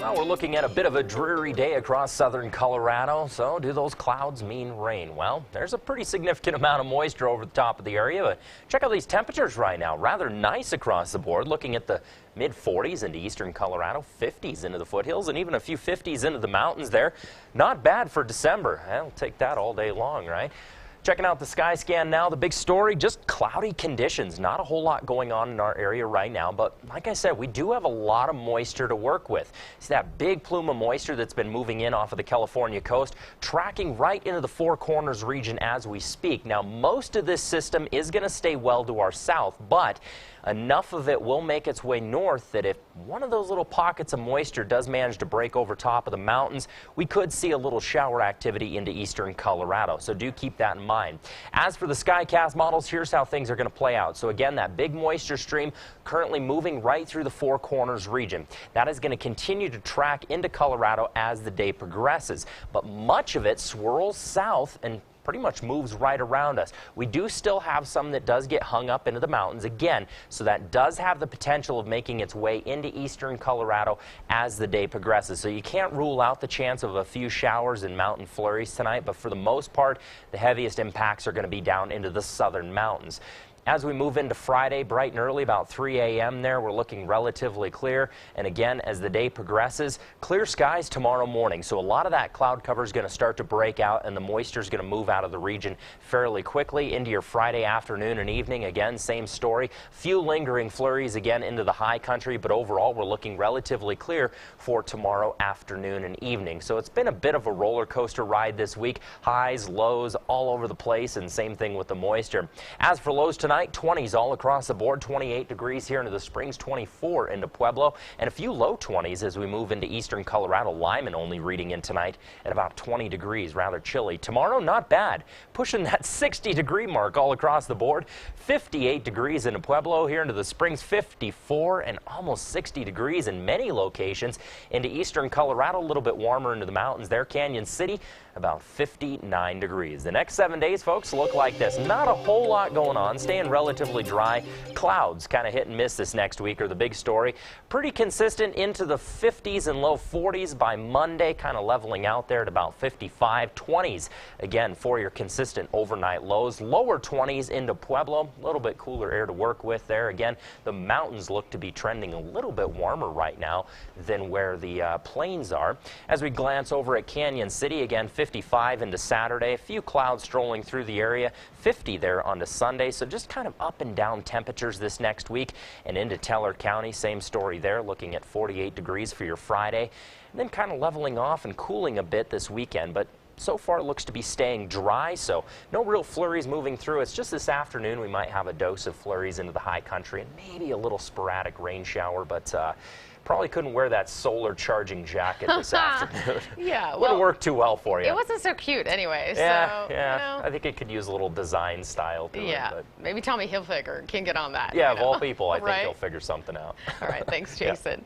Well, we're looking at a bit of a dreary day across southern Colorado. So do those clouds mean rain? Well, there's a pretty significant amount of moisture over the top of the area. But check out these temperatures right now. Rather nice across the board. Looking at the mid 40s into eastern Colorado, 50s into the foothills, and even a few 50s into the mountains there. Not bad for December. I'll take that all day long, right? Checking out the sky scan now, the big story, just cloudy conditions. Not a whole lot going on in our area right now, but like I said, we do have a lot of moisture to work with. See that big plume of moisture that's been moving in off of the California coast, tracking right into the Four Corners region as we speak. Now, most of this system is going to stay well to our south, but enough of it will make its way north that if one of those little pockets of moisture does manage to break over top of the mountains, we could see a little shower activity into eastern Colorado. So do keep that in mind. As for the SkyCast models, here's how things are going to play out. So again, that big moisture stream currently moving right through the Four Corners region. That is going to continue to track into Colorado as the day progresses. But much of it swirls south and pretty much moves right around us. We do still have some that does get hung up into the mountains again, so that does have the potential of making its way into eastern Colorado as the day progresses. So you can't rule out the chance of a few showers and mountain flurries tonight, but for the most part, the heaviest impacts are going to be down into the southern mountains. As we move into Friday, bright and early, about 3 a.m. there, we're looking relatively clear. And again, as the day progresses, clear skies tomorrow morning. So a lot of that cloud cover is going to start to break out, and the moisture is going to move out of the region fairly quickly into your Friday afternoon and evening. Again, same story. Few lingering flurries again into the high country, but overall, we're looking relatively clear for tomorrow afternoon and evening. So it's been a bit of a roller coaster ride this week. Highs, lows all over the place, and same thing with the moisture. As for lows tonight, 20s all across the board, 28 degrees here into the Springs, 24 into Pueblo, and a few low 20s as we move into eastern Colorado. Lyman only reading in tonight at about 20 degrees, rather chilly. Tomorrow, not bad, pushing that 60-degree mark all across the board. 58 degrees into Pueblo, here into the Springs, 54 and almost 60 degrees in many locations. Into eastern Colorado, a little bit warmer into the mountains there. Canyon City, about 59 degrees. The next 7 days, folks, look like this. Not a whole lot going on, staying relatively dry. Clouds kind of hit and miss this next week are the big story. Pretty consistent into the 50s and low 40s by Monday, kind of leveling out there at about 55. 20s again for your consistent overnight lows. Lower 20s into Pueblo, a little bit cooler air to work with there. Again, the mountains look to be trending a little bit warmer right now than where the plains are. As we glance over at Canyon City, again, 55 into Saturday. A few clouds strolling through the area. 50 there onto Sunday. So just kind of up and down temperatures this next week. And into Teller County, same story there, looking at 48 degrees for your Friday. And then kind of leveling off and cooling a bit this weekend. But so far it looks to be staying dry, so no real flurries moving through. It's just this afternoon we might have a dose of flurries into the high country and maybe a little sporadic rain shower, but probably couldn't wear that solar charging jacket this afternoon. Yeah, well, wouldn't work too well for you. It wasn't so cute anyway. Yeah, so, yeah. You know. I think it could use a little design style to it. But Maybe Tommy Hilfiger can get on that. yeah, of all people, I think right? he'll figure something out. All right, thanks, Jason.